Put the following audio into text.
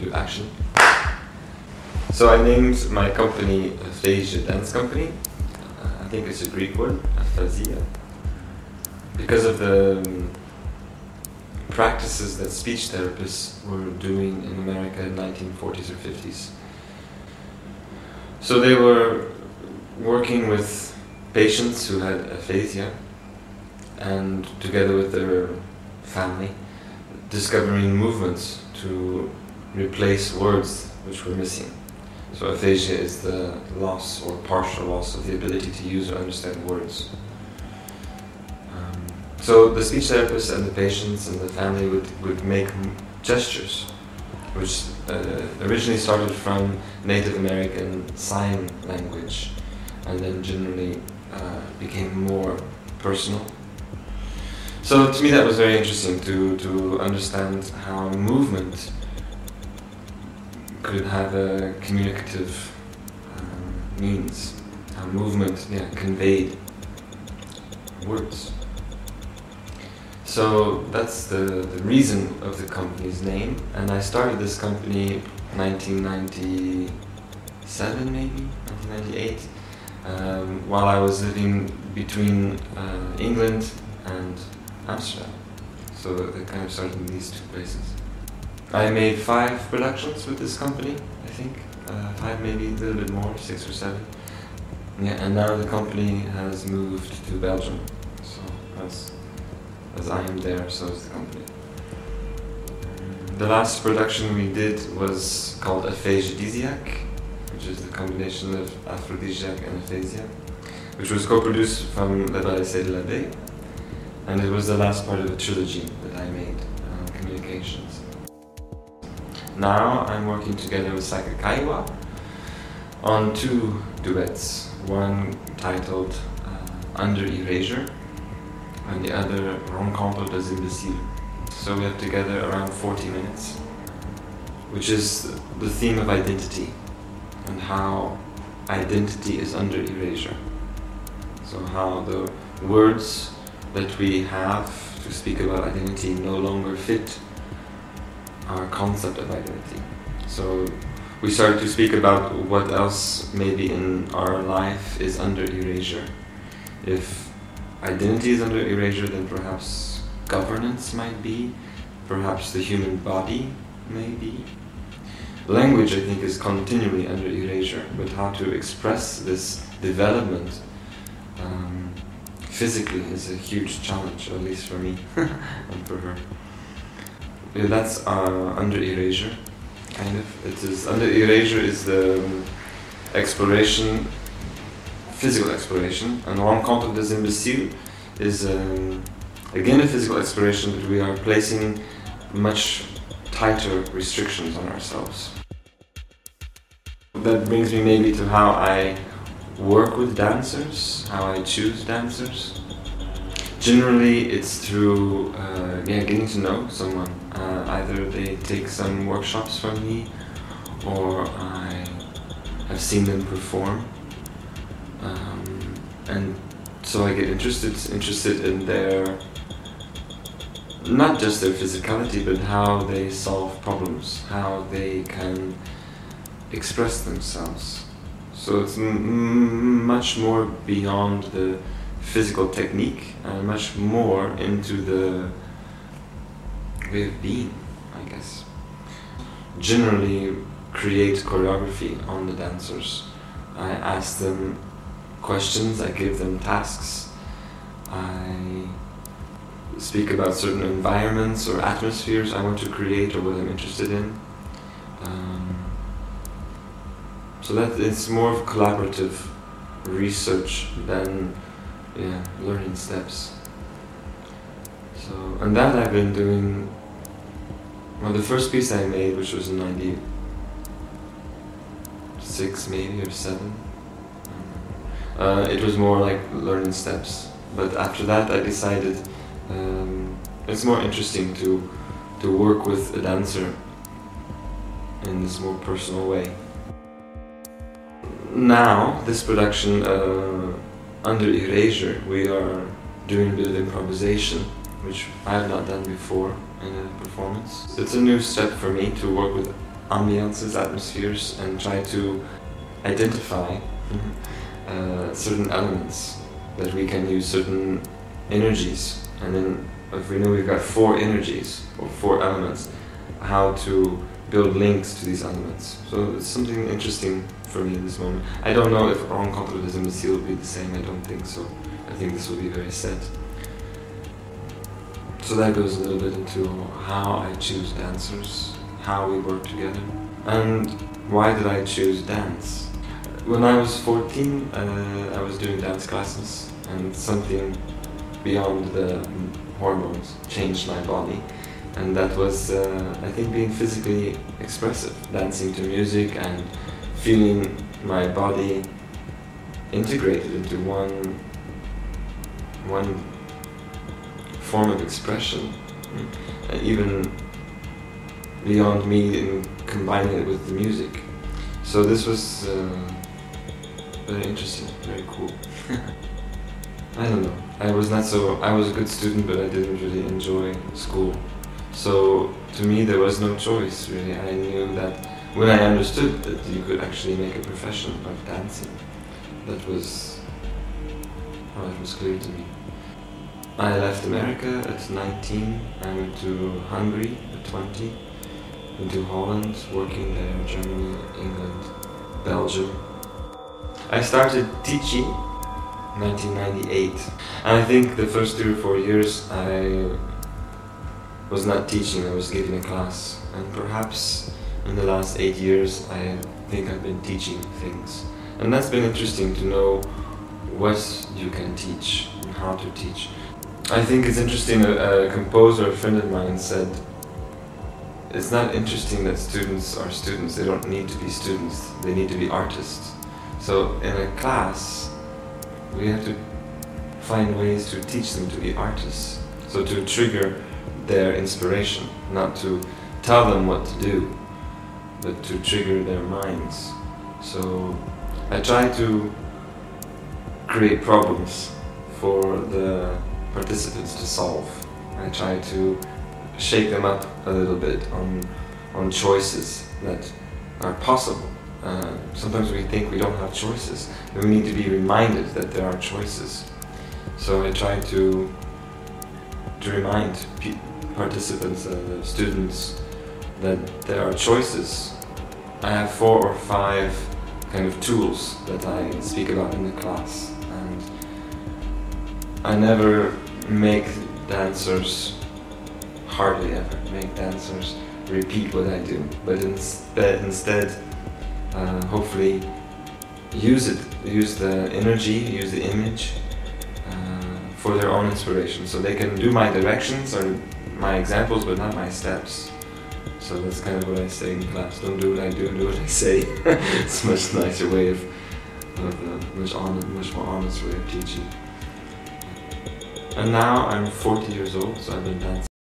do action. So I named my company Aphasia Dance Company. I think it's a Greek word, aphasia, because of the practices that speech therapists were doing in America in the 1940s or 50s. So they were working with patients who had aphasia, and together with their family, discovering movements to replace words which were missing. So aphasia is the loss or partial loss of the ability to use or understand words. So the speech therapists and the patients and the family would make gestures, which originally started from Native American Sign Language, and then generally became more personal. So to me that was very interesting to understand how movement could have a communicative means, how movement conveyed words. So that's the reason of the company's name, and I started this company 1997 maybe, 1998, while I was living between England and Amsterdam. So they kind of started in these two places. I made 5 productions with this company, I think. 5, maybe a little bit more, 6 or 7. Yeah, and now the company has moved to Belgium. So as I am there, so is the company. The last production we did was called Aphasiadisiac, which is the combination of aphrodisiac and aphasia, which was co-produced from Le Ballet de la Baie, and it was the last part of a trilogy that I made on communications. Now I'm working together with Saka Kaiwa on 2 duets, one titled Under Erasure and the other Rencontre des Imbéciles. So we have together around 40 minutes, which is the theme of identity and how identity is under erasure. So how the words that we have to speak about identity no longer fit our concept of identity. So we started to speak about what else maybe in our life is under erasure. If identity is under erasure, then perhaps governance might be, perhaps the human body may be. Language, I think, is continually under erasure, but how to express this development physically is a huge challenge, at least for me and for her. Yeah, that's under erasure, kind of. It is under erasure is the exploration, physical exploration, and Rencontre des Imbéciles is again a physical exploration, but we are placing much tighter restrictions on ourselves. That brings me maybe to how I work with dancers, how I choose dancers. Generally it's through getting to know someone. Either they take some workshops from me, or I have seen them perform. And so I get interested in their, not just their physicality, but how they solve problems, how they can express themselves. So it's much more beyond the physical technique and much more into the way of being, I guess. Generally create choreography on the dancers. I ask them questions, I give them tasks, I speak about certain environments or atmospheres I want to create or what I'm interested in. So that it's more of collaborative research than learning steps. So, and that I've been doing. Well, the first piece I made, which was in '96 maybe or '7, it was more like learning steps. But after that, I decided it's more interesting to work with a dancer in this more personal way. Now, this production, Under Erasure, we are doing a bit of improvisation, which I have not done before in a performance. It's a new step for me to work with ambiances, atmospheres, and try to identify certain elements that we can use, certain energies, and then if we know we've got 4 energies or 4 elements, how to build links to these elements. So it's something interesting for me at this moment. I don't know if rencontre des imbéciles will be the same. I don't think so. I think this will be very set. So that goes a little bit into how I choose dancers, how we work together, and why did I choose dance? When I was 14, I was doing dance classes, and something beyond the hormones changed my body, and that was, I think, being physically expressive, dancing to music and feeling my body integrated into one form of expression, even beyond me in combining it with the music. So this was very interesting, very cool. I don't know. I was a good student, but I didn't really enjoy school. So to me there was no choice really. I knew that when I understood that you could actually make a profession of dancing, that was clear to me. I left America at 19, I went to Hungary at 20, went to Holland, working there, Germany, England, Belgium. I started teaching in 1998, and I think the first 3 or 4 years I was not teaching, I was giving a class, and perhaps in the last 8 years I think I've been teaching things. And that's been interesting to know what you can teach and how to teach. I think it's interesting, a composer, a friend of mine said, it's not interesting that students are students, they don't need to be students, they need to be artists. So in a class, we have to find ways to teach them to be artists. So to trigger their inspiration, not to tell them what to do, but to trigger their minds. So I try to create problems for the participants to solve. I try to shake them up a little bit on choices that are possible. Sometimes we think we don't have choices, and we need to be reminded that there are choices. So I try to remind participants, students, that there are choices. I have 4 or 5 kind of tools that I speak about in the class, and I never make dancers, hardly ever make dancers repeat what I do, but instead hopefully use the energy, use the image for their own inspiration, so they can do my directions or my examples but not my steps. So that's kind of what I say in class: don't do what I do, do what I say. It's a much nicer way of much more honest way of teaching. And now I'm 40 years old, so I've been dancing